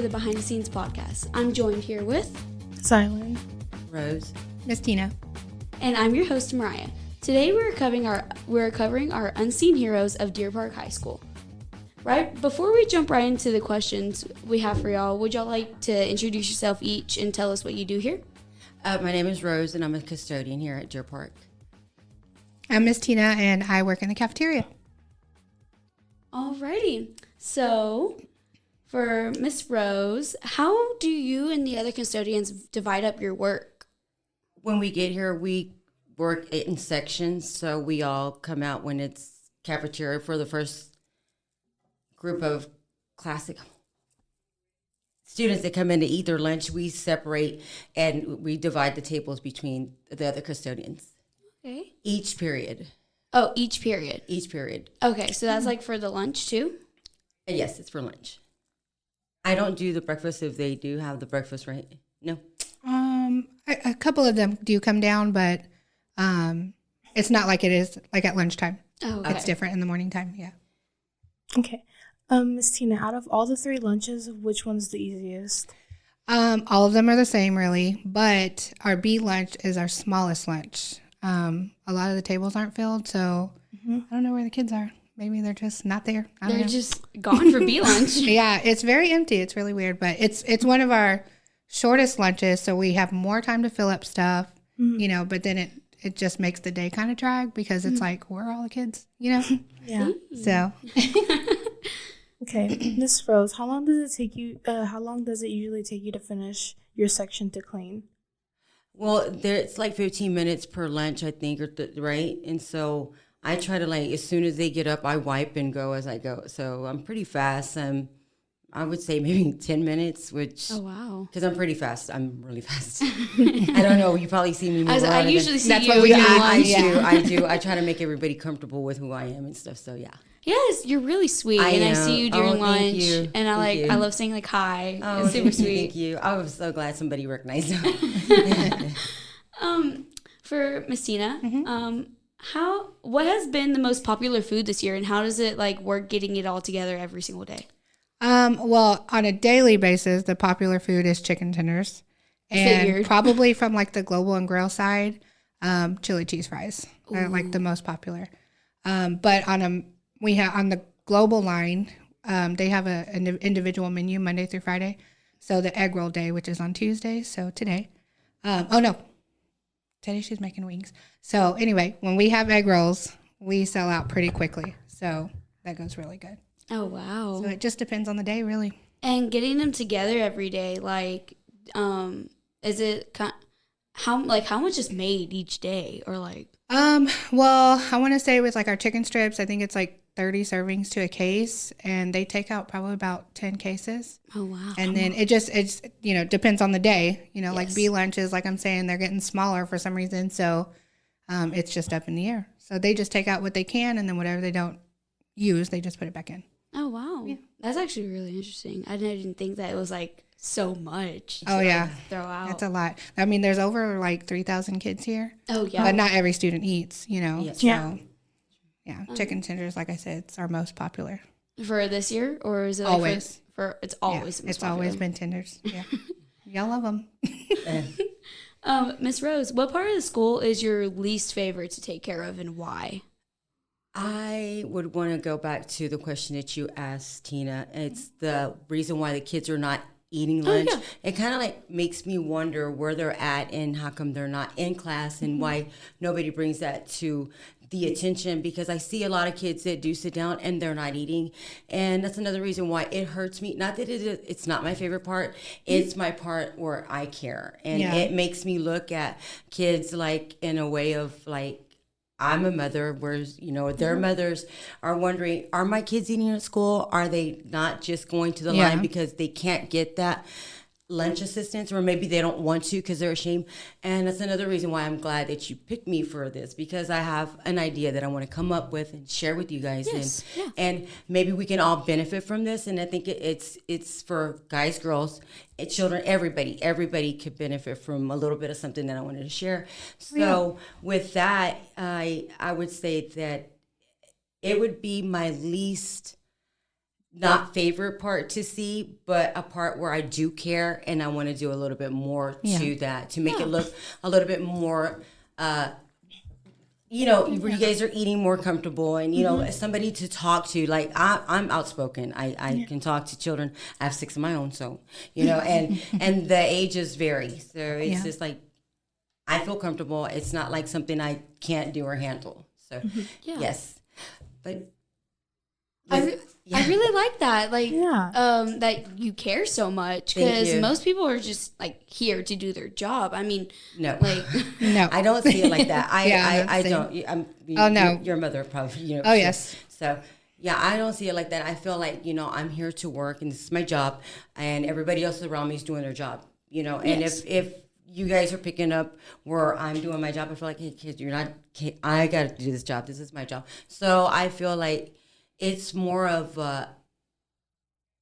the Behind the Scenes podcast. I'm joined here with Silent, Rose, Miss Tina, and I'm your host, Mariah. Today we're covering our unseen heroes of Deer Park High School. Right before we jump right into the questions we have for y'all, would y'all like to introduce yourself each and tell us what you do here? my name is Rose, and I'm a custodian here at Deer Park. I'm Miss Tina, and I work in the cafeteria. Alrighty. So, for Miss Rose, how do you and the other custodians divide up your work? When we get here, we work in sections, so we all come out when it's cafeteria for the first group of classic students that come in to eat their lunch. We separate and we divide the tables between the other custodians. Okay. Each period. Oh, each period. Each period. Okay, so that's like for the lunch too? Yes, it's for lunch. I don't do the breakfast if they do have the breakfast, right? No. A couple of them do come down, but it's not like it is like at lunchtime. Oh, okay. It's different in the morning time. Yeah. Okay. Miss Tina, out of all the 3 lunches, which one's the easiest? All of them are the same, really, but our B lunch is our smallest lunch. A lot of the tables aren't filled, so I don't know where the kids are. Maybe they're just not there. I don't They're know. just gone for B lunch. Yeah, it's very empty. It's really weird, but it's one of our shortest lunches, so we have more time to fill up stuff, but then it just makes the day kind of drag because it's like, where are all the kids, Yeah. So Okay. Miss Rose, how long does it usually take you to finish your section to clean? Well, it's like 15 minutes per lunch, I think, right? And so I try to, as soon as they get up, I wipe and go as I go. So I'm pretty fast. I would say maybe 10 minutes, which... Oh, wow. Because I'm pretty fast. I'm really fast. I don't know. You probably see me move around. I usually see That's you what we do. doing I lunch. do. I try to make everybody comfortable with who I am and stuff. So, yeah. Yes, you're really sweet, I and I know. see you Oh, during thank lunch, you. and Thank you. I love saying like hi. Oh, It's super sweet. Thank you. I was so glad somebody recognized me. For Miss Tina, what has been the most popular food this year, and how does it work getting it all together every single day? well, on a daily basis, the popular food is chicken tenders, and Figured. probably from like the Global and Grill side, chili cheese fries are like the most popular. But on the Global line, they have an individual menu Monday through Friday. So the egg roll day, which is on Tuesdays, so today. Today she's making wings. So anyway, when we have egg rolls, we sell out pretty quickly. So that goes really good. Oh wow! So it just depends on the day, really. And getting them together every day, is it how much is made each day, or like? Well, I want to say with like our chicken strips, I think it's like 30 servings to a case, and they take out probably about 10 cases. Oh wow! And then it's depends on the day. Like Yes. B lunches, like I'm saying, they're getting smaller for some reason. So it's just up in the air. So they just take out what they can, and then whatever they don't use, they just put it back in. Oh wow! Yeah. That's actually really interesting. I didn't think that it was so much. Oh, yeah. Throw out. That's a lot. I mean, there's over like 3,000 kids here. Oh yeah. But not every student eats, Yes. So, Yeah. yeah, chicken tenders, like I said, it's our most popular. For this year, or is it Always. for it's always Yeah, the most it's always popular? been tenders. Yeah. Y'all love them. Miss Rose, what part of the school is your least favorite to take care of, and why? I would want to go back to the question that you asked, Tina. It's the reason why the kids are not eating lunch. yeah. It kind of makes me wonder where they're at and how come they're not in class and why nobody brings that to the attention, because I see a lot of kids that do sit down and they're not eating. And that's another reason why it hurts me. Not that it's not my favorite part. It's my part where I care. And Yeah. it makes me look at kids in a way of I'm a mother, whereas, their mothers are wondering, are my kids eating at school? Are they not just going to the line because they can't get that lunch assistance, or maybe they don't want to because they're ashamed? And that's another reason why I'm glad that you picked me for this, because I have an idea that I want to come up with and share with you guys. Yes, yeah. And maybe we can all benefit from this. And I think it's for guys, girls, children, everybody could benefit from a little bit of something that I wanted to share. So with that, I would say that it would be my least not favorite part to see, but a part where I do care and I want to do a little bit more to that to make it look a little bit more, you know, where you guys are eating more comfortable and, you know, somebody to talk to. Like, I'm outspoken. I can talk to children. I have 6 of my own, so, you know, and the ages vary. So it's just like, I feel comfortable. It's not like something I can't do or handle. So, yes. But I really like that. Like, that you care so much, because most people are just like here to do their job. I mean, no, like, No, I don't see it like that. I same. don't. No. Your mother probably, you know. Oh, yes. So, yeah, I don't see it like that. I feel like, you know, I'm here to work and this is my job, and everybody else around me is doing their job, you know. And if you guys are picking up where I'm doing my job, I feel like, hey, kids, I got to do this job. This is my job. So I feel like it's more of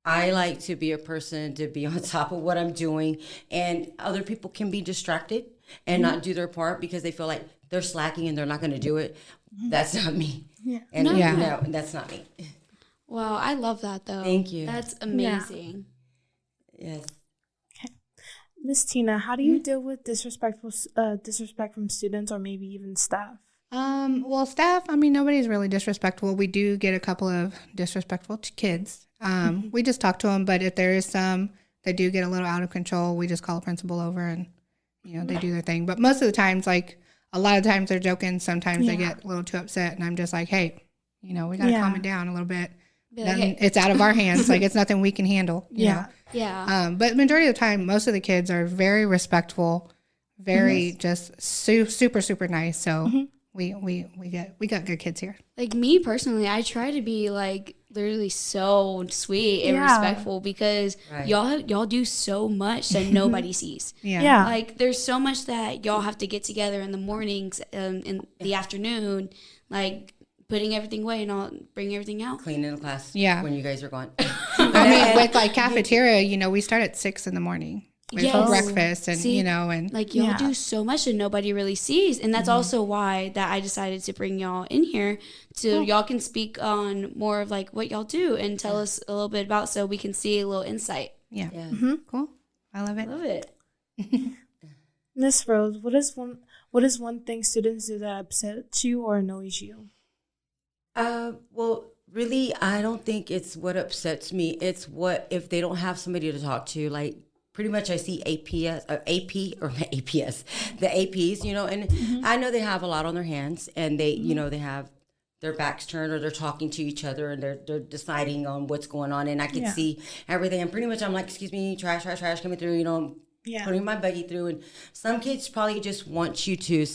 I like to be a person to be on top of what I'm doing, and other people can be distracted and not do their part because they feel like they're slacking and they're not going to do it. That's not me. And no, that's not me. wow, I love that though. Thank you. That's amazing. Yes. Miss Tina, how do you deal with disrespect from students or maybe even staff? Well, staff, I mean, nobody's really disrespectful. We do get a couple of disrespectful kids. We just talk to them, but if there is some that do get a little out of control, we just call a principal over and, you know, they do their thing. But most of the times, like, a lot of times they're joking. Sometimes they get a little too upset, and I'm just like, hey, you know, we got to calm it down a little bit. Like, hey. It's out of our hands. Like, it's nothing we can handle. You know? Yeah. But majority of the time, most of the kids are very respectful, very just super, super nice. So we got good kids here. Like, me personally, I try to be like literally so sweet and respectful, because y'all do so much that nobody sees. Yeah. Like, there's so much that y'all have to get together in the mornings, in the afternoon, like putting everything away and all, bringing everything out. Cleaning the class when you guys are gone. I mean, with like cafeteria, you know, we start at 6 in the morning. We have breakfast and, you know, and like, y'all do so much that nobody really sees. And that's also why that I decided to bring y'all in here so y'all can speak on more of like what y'all do and tell us a little bit about, so we can see a little insight. Yeah. Cool. I love it. Love it. Miss Rose, what is one thing students do that upsets you or annoys you? Well, really, I don't think it's what upsets me. It's what, if they don't have somebody to talk to, like, pretty much I see APS, the APs, you know, and I know they have a lot on their hands, and they, you know, they have their backs turned, or they're talking to each other, and they're deciding on what's going on, and I can see everything, and pretty much I'm like, excuse me, trash coming through, you know, putting my buggy through. And some kids probably just want you to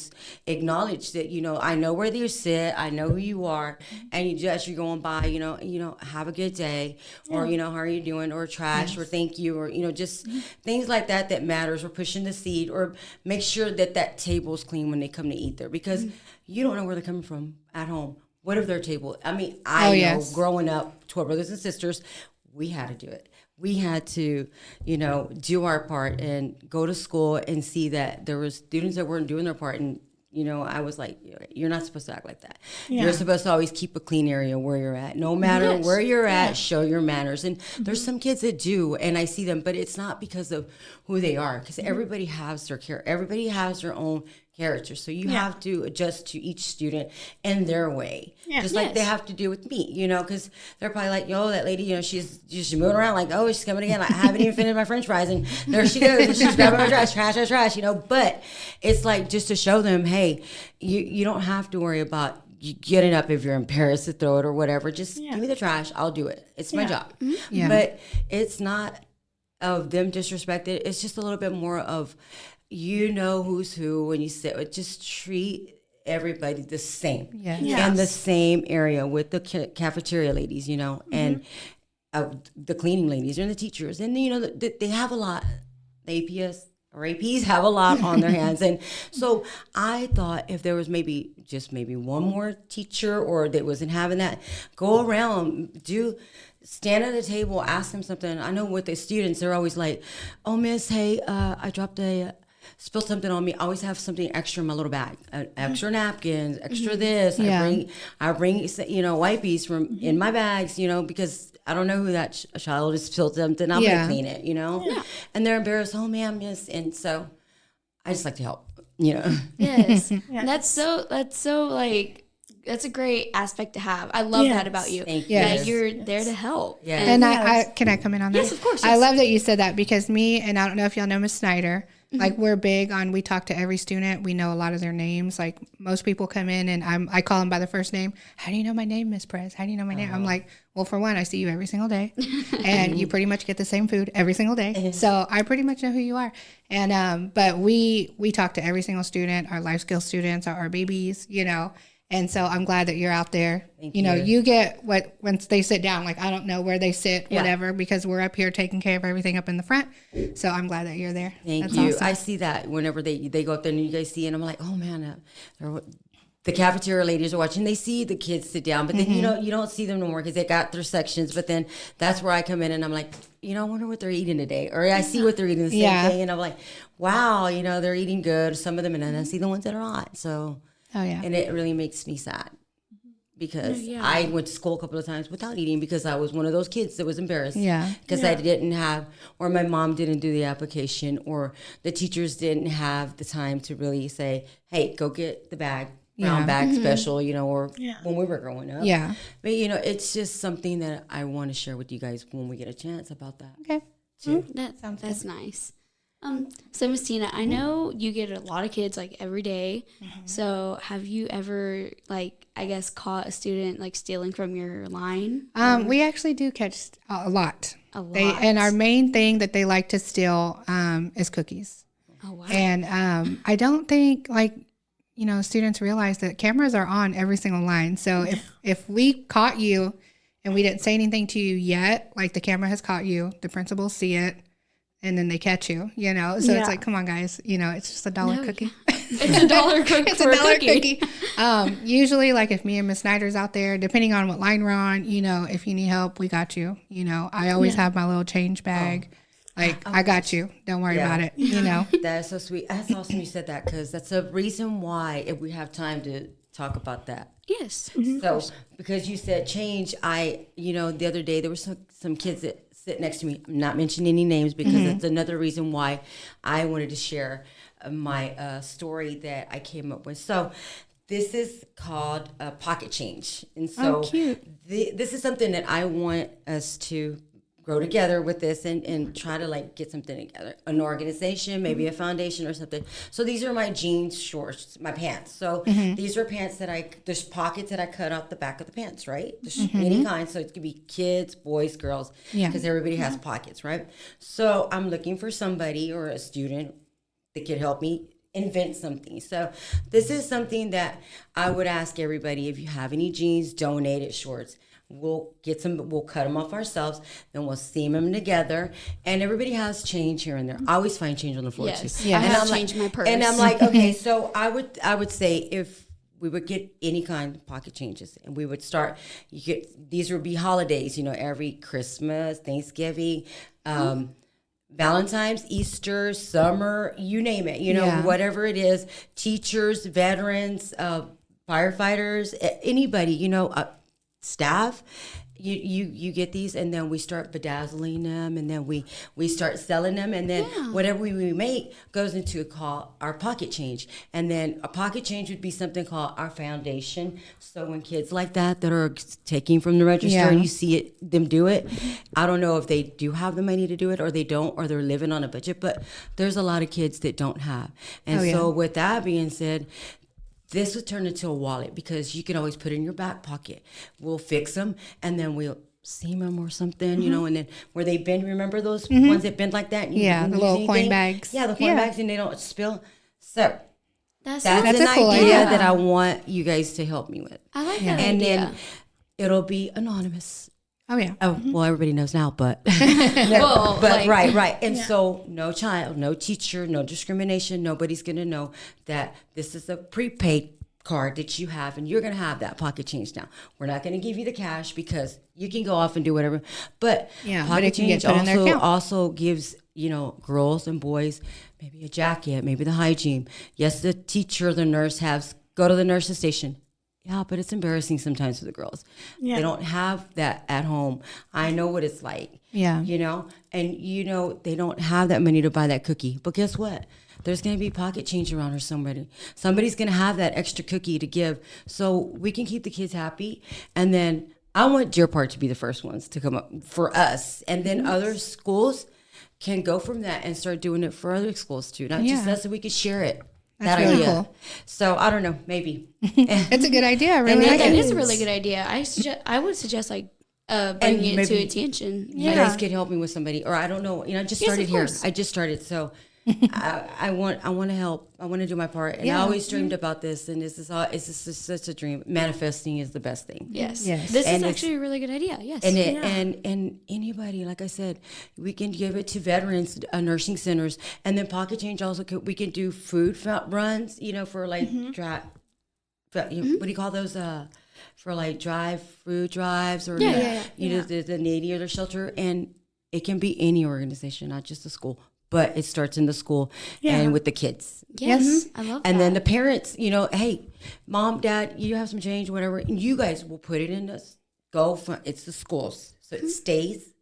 acknowledge that, you know, I know where you sit, I know who you are, and you're going by, you know, have a good day, or, you know, how are you doing, or trash, or thank you, or, you know, just things like that matters, or pushing the seat, or make sure that table's clean when they come to eat there, because you don't know where they're coming from at home. What if their table, I mean, I know growing up, 12 brothers and sisters, we had to do it. We had to, you know, do our part and go to school and see that there were students that weren't doing their part. And, you know, I was like, you're not supposed to act like that. You're supposed to always keep a clean area where you're at. No matter where you're at, show your manners. And there's some kids that do, and I see them, but it's not because of who they are, because everybody has their care. Everybody has their own character. So you have to adjust to each student in their way. Just like they have to do with me, you know, because they're probably like, yo, that lady, you know, she's moving around like, oh, she's coming again. Like, I haven't even finished my French fries, and there she goes, and she's grabbing my trash, you know. But it's like, just to show them, hey, you don't have to worry about getting up if you're embarrassed to throw it or whatever. Just give me the trash. I'll do it. It's my job. But it's not of them disrespected. It's just a little bit more of, you know, who's who when you sit with, just treat everybody the same in the same area, with the cafeteria ladies, you know, and the cleaning ladies and the teachers, and, you know, they have a lot. The APs have a lot on their hands. And so I thought, if there was maybe one more teacher, or that wasn't having that, go around, stand at a table, ask them something. I know with the students, they're always like, oh, miss, hey, I spilled something on me. I always have something extra in my little bag, extra napkins, extra this. I bring, you know, wipes from in my bags, you know, because I don't know who that child is spilled something. I'm going to clean it, you know? Yeah. And they're embarrassed. Oh, ma'am, miss. And so I just like to help, you know? Yes. That's so like, that's a great aspect to have. I love that about you. Thank you. That you're there to help. Yeah. And I can I come in on that? Yes, of course. I Yes. love that you said that because me, and I don't know if y'all know Miss Snyder, like we're big on, we talk to every student. We know a lot of their names. Like most people come in and I call them by the first name. How do you know my name, Miss Perez? How do you know my name? I'm like, well, for one, I see you every single day and you pretty much get the same food every single day. So I pretty much know who you are. And, but we talk to every single student, our life skills students, our babies, you know. And so I'm glad that you're out there. You know, you get what, once they sit down, like I don't know where they sit, whatever, because we're up here taking care of everything up in the front. So I'm glad that you're there. Thank you. Awesome. I see that whenever they go up there and you guys see, and I'm like, oh man, the cafeteria ladies are watching. They see the kids sit down, but then you don't see them no more because they got their sections. But then that's where I come in and I'm like, you know, I wonder what they're eating today, or I see what they're eating the same day, and I'm like, wow, you know, they're eating good. Some of them, and then I see the ones that are not. So. Oh, yeah. And it really makes me sad because I went to school a couple of times without eating because I was one of those kids that was embarrassed. Yeah. Because I didn't have, or my mom didn't do the application, or the teachers didn't have the time to really say, hey, go get the bag, brown bag special, you know, or when we were growing up. Yeah. But, you know, it's just something that I want to share with you guys when we get a chance about that. Okay. That's nice. So Miss Tina, I know you get a lot of kids like every day. So have you ever like, I guess, caught a student like stealing from your line? We actually do catch a lot. And our main thing that they like to steal is cookies. Oh, wow. And I don't think like, you know, students realize that cameras are on every single line. So if we caught you and we didn't say anything to you yet, like the camera has caught you, the principals see it, and then they catch you, you know? So it's like, come on, guys. You know, it's just $1 cookie. It's $1 cookie. It's $1 cookie. Usually, like, if me and Miss Snyder's out there, depending on what line we're on, you know, if you need help, we got you. You know, I always have my little change bag. Like, I got you. Don't worry about it, you know? That's so sweet. That's awesome you said that because that's a reason why, if we have time to talk about that. Yes. So, because you said change, you know, the other day there were some kids that sit next to me. I'm not mentioning any names because that's another reason why I wanted to share my story that I came up with. So this is called pocket change. And so this is something that I want us to grow together with this and try to like get something together, an organization, maybe a foundation or something. So these are my jeans shorts, my pants. So these are pants that there's pockets that I cut off the back of the pants, right? There's any kind. So it could be kids, boys, girls, because everybody has pockets, right? So I'm looking for somebody or a student that could help me invent something. So this is something that I would ask everybody, if you have any jeans, donated shorts. We'll cut them off ourselves, then we'll seam them together, and everybody has change here and there. I always find change on the floor too. Yeah, I have changed my purse. And I'm like, okay, so I would say if we would get any kind of pocket changes, and we would start. These would be holidays, you know, every Christmas, Thanksgiving, Valentine's, Easter, summer, you name it, you know, whatever it is. Teachers, veterans, firefighters, anybody, you know. Staff, you get these, and then we start bedazzling them, and then we start selling them, and then whatever we make goes into our pocket change. And then a pocket change would be something called our foundation. So when kids like that are taking from the register and you see them do it, I don't know if they do have the money to do it or they don't, or they're living on a budget, but there's a lot of kids that don't have. And so with that being said, this would turn into a wallet because you can always put it in your back pocket. We'll fix them, and then we'll seam them or something, you know, and then where they bend, remember those ones that bend like that? The little coin bags. Yeah, the coin bags, and they don't spill. So that's a an cool idea idea. that I want you guys to help me with. I like that and idea. Then it'll be anonymous. Oh, yeah. Oh, well, everybody knows now, but right. And so no child, no teacher, no discrimination. Nobody's going to know that this is a prepaid card that you have, and you're going to have that pocket change now. We're not going to give you the cash because you can go off and do whatever. But pocket change also gives, you know, girls and boys maybe a jacket, maybe the hygiene. Yes, the teacher, the nurse go to the nurse's station. Yeah, but it's embarrassing sometimes for the girls. Yeah. They don't have that at home. I know what it's like. Yeah. You know, and they don't have that money to buy that cookie. But guess what? There's going to be pocket change around or somebody. Somebody's going to have that extra cookie to give. So we can keep the kids happy. And then I want Deer Park to be the first ones to come up for us. And then other schools can go from that and start doing it for other schools too. Not just us, so we could share it. That's really cool. So I don't know, maybe. It's a good idea. I really like It it. is a really good idea. I would suggest like bringing it to attention. You guys can help me with somebody, or I don't know. I just started here. I just started, so I want to help. I want to do my part, and I always dreamed about this. And this is such a dream. Manifesting is the best thing. Yes. Yes. This is actually a really good idea. Yes. And and anybody, like I said, we can give it to veterans, nursing centers, and then pocket change. Also, we can do food runs. For like what do you call those? For like food drives, or the Navy or the shelter, and it can be any organization, not just the school. But it starts in the school and with the kids. Yes. I love that. And then the parents, hey, mom, dad, you have some change, whatever. And you guys will put it in this. It's the schools. So it stays.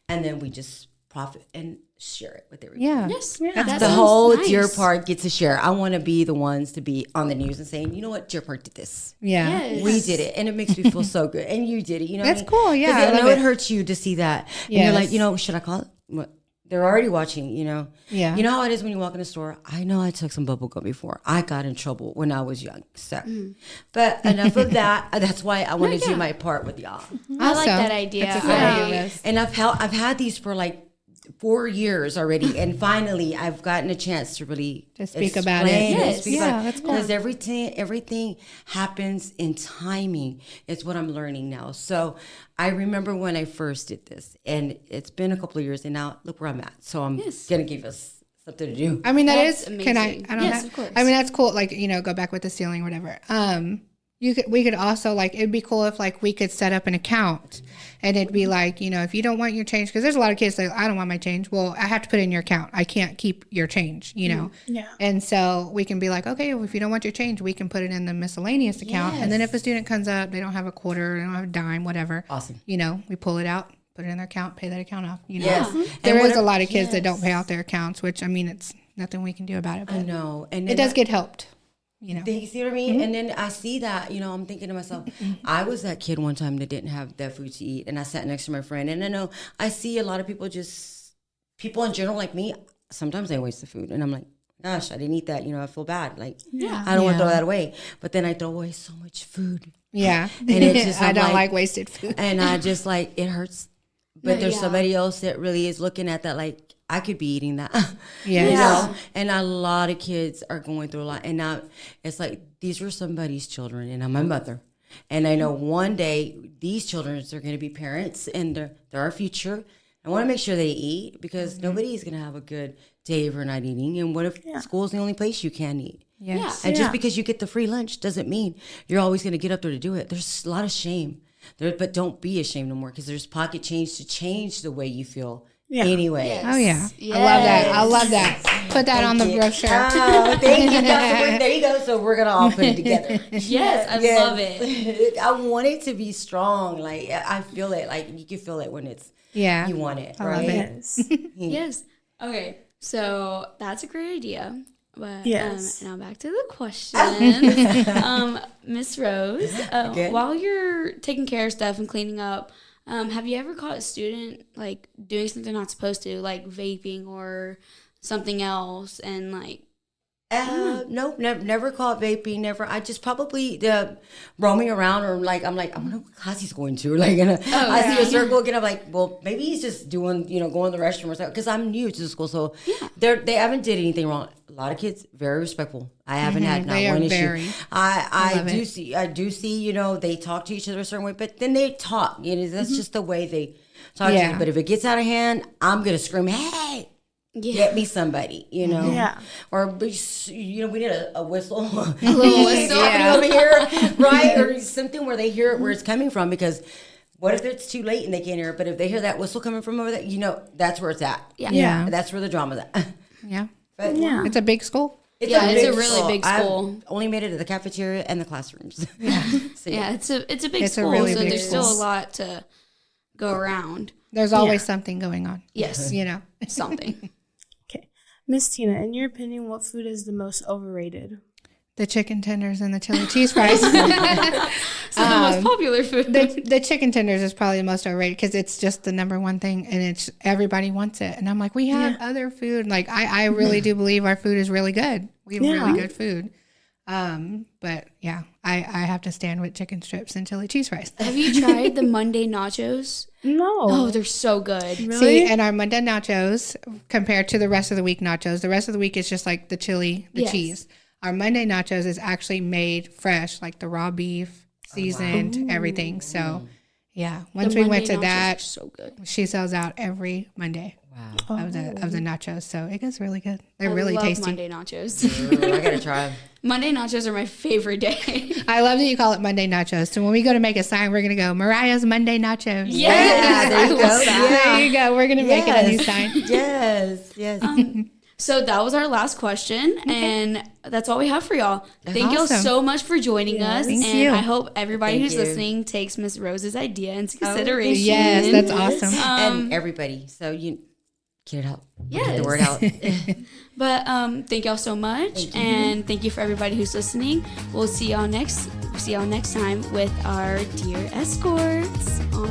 And then we just profit and share it with everybody. Yeah. Yes. Yeah. That The sounds whole nice. Deer Park gets a share. I want to be the ones to be on the news and saying, you know what, Deer Park did this. Yeah. Yes. We did it, and it makes me feel so good. And you did it, That's cool, yeah, 'Cause I I know love it it. hurts you to see that. And Yes. you're like, should I call it? What? They're already watching, Yeah. You know how it is when you walk in a store? I know I took some bubble gum before. I got in trouble when I was young. So, but enough of that. That's why I want to do my part with y'all. I like Awesome. that idea. That's a good idea, Liz. And I've had these for like 4 years already, and finally I've gotten a chance to really To speak about it. explain Yes. speak Yeah, about it. that's cool. Because everything happens in timing. It's what I'm learning now. So I remember when I first did this, and it's been a couple of years, and now look where I'm at. So I'm gonna give us something to do. I mean, That's can I amazing. don't Yes, know. of course. I mean, that's cool. Like, go back with the ceiling, whatever. We could also like, it'd be cool if like we could set up an account and it'd be like, if you don't want your change, because there's a lot of kids that I don't want my change. Well, I have to put it in your account. I can't keep your change, Yeah. And so we can be like, okay, well, if you don't want your change, we can put it in the miscellaneous account. And then if a student comes up, they don't have a quarter, they don't have a dime, whatever. Awesome. We pull it out, put it in their account, pay that account off. Yes. There And is a whatever- lot of kids that don't pay out their accounts, which I mean, it's nothing we can do about it. I But know, and it then does get helped. Do you see what I mean? And then I see that, I'm thinking to myself, I was that kid one time that didn't have that food to eat, and I sat next to my friend, and I know I see a lot of people in general like me, sometimes they waste the food, and I'm like, gosh, I didn't eat that, I feel bad. Like, I don't want to throw that away. But then I throw away so much food. Yeah. And it's just, I I'm don't like wasted food. And I just like, it hurts. But No, there's yeah. somebody else that really is looking at that like, I could be eating that. Yes. And a lot of kids are going through a lot. And now it's like, these were somebody's children, and I'm my mother. And I know one day these children are going to be parents, and they're our future. I want to make sure they eat, because nobody's going to have a good day if you're not eating. And what if school's the only place you can eat? Yes. And just because you get the free lunch doesn't mean you're always going to get up there to do it. There's a lot of shame there, but don't be ashamed no more, because there's pocket change to change the way you feel. Yeah. Anyway. Oh yeah. Yes. I love that. I love that. Put that on the brochure. Oh, thank you. There you go. So we're gonna all put it together. Yes, I love it. I want it to be strong. Like, I feel it. Like, you can feel it when it's Yeah. you want it. I love right? it. Yes. Yes. Okay. So that's a great idea. But Yes. now back to the question. Miss Rose, Okay. while you're taking care of stuff and cleaning up, have you ever caught a student like doing something not supposed to, like vaping or something else, and like No, never caught vaping. Never. I just probably roaming around, or like I wonder what class he's going to. Like, I see a circle again. I'm like, well, maybe he's just doing, going to the restroom or something. Because I'm new to the school, so they haven't did anything wrong. A lot of kids very respectful. I haven't had not They are one issue. very. I love do it. see. I do see. They talk to each other a certain way, but then they talk. That's just the way they talk to Yeah. you. But if it gets out of hand, I'm gonna scream, "Hey!" Get me somebody, Yeah. Or we need a whistle, a little whistle. over here, right? Or something where they hear it where it's coming from. Because what if it's too late and they can't hear it? But if they hear that whistle coming from over there, that's where it's at. Yeah. Yeah. That's where the drama's at. Yeah. But Yeah. It's a big school. It's Yeah, it's a big really big school. I've only made it to the cafeteria and the classrooms. So, Yeah, it's a big It's a school, really so big there's still a school. lot to go around. There's always something going on. Yes, You know. something. Okay. Miss Tina, in your opinion, what food is the most overrated? The chicken tenders and the chili cheese fries. So the most popular food. The chicken tenders is probably the most overrated because it's just the number one thing, and it's everybody wants it. And I'm like, we have other food. Like I really do believe our food is really good. We have really good food. But yeah, I have to stand with chicken strips and chili cheese fries. Have you tried the Monday nachos? No. Oh, they're so good. Really? See, and our Monday nachos compared to the rest of the week nachos, the rest of the week is just like the chili, the cheese. Our Monday nachos is actually made fresh, like the raw beef, seasoned, everything. So, yeah, once we went to that, so good. she sells out every Monday of the nachos. So it gets really good. They're really love tasty. Monday nachos. Ooh, I gotta try. Monday nachos are my favorite day. I love that you call it Monday nachos. So when we go to make a sign, we're gonna go Mariah's Monday nachos. Yes, there you go. There you go. We're gonna make it a new sign. Yes. So that was our last question, and that's all we have for y'all. Thank y'all Awesome. so much for joining us, Thank and you. I hope everybody Thank who's you. listening takes Miss Rose's idea into consideration. Yes, that's awesome. And everybody. So you get it out. Yes. Get the word out. But thank y'all so much, and thank you for everybody who's listening. We'll see y'all next time with our dear escorts on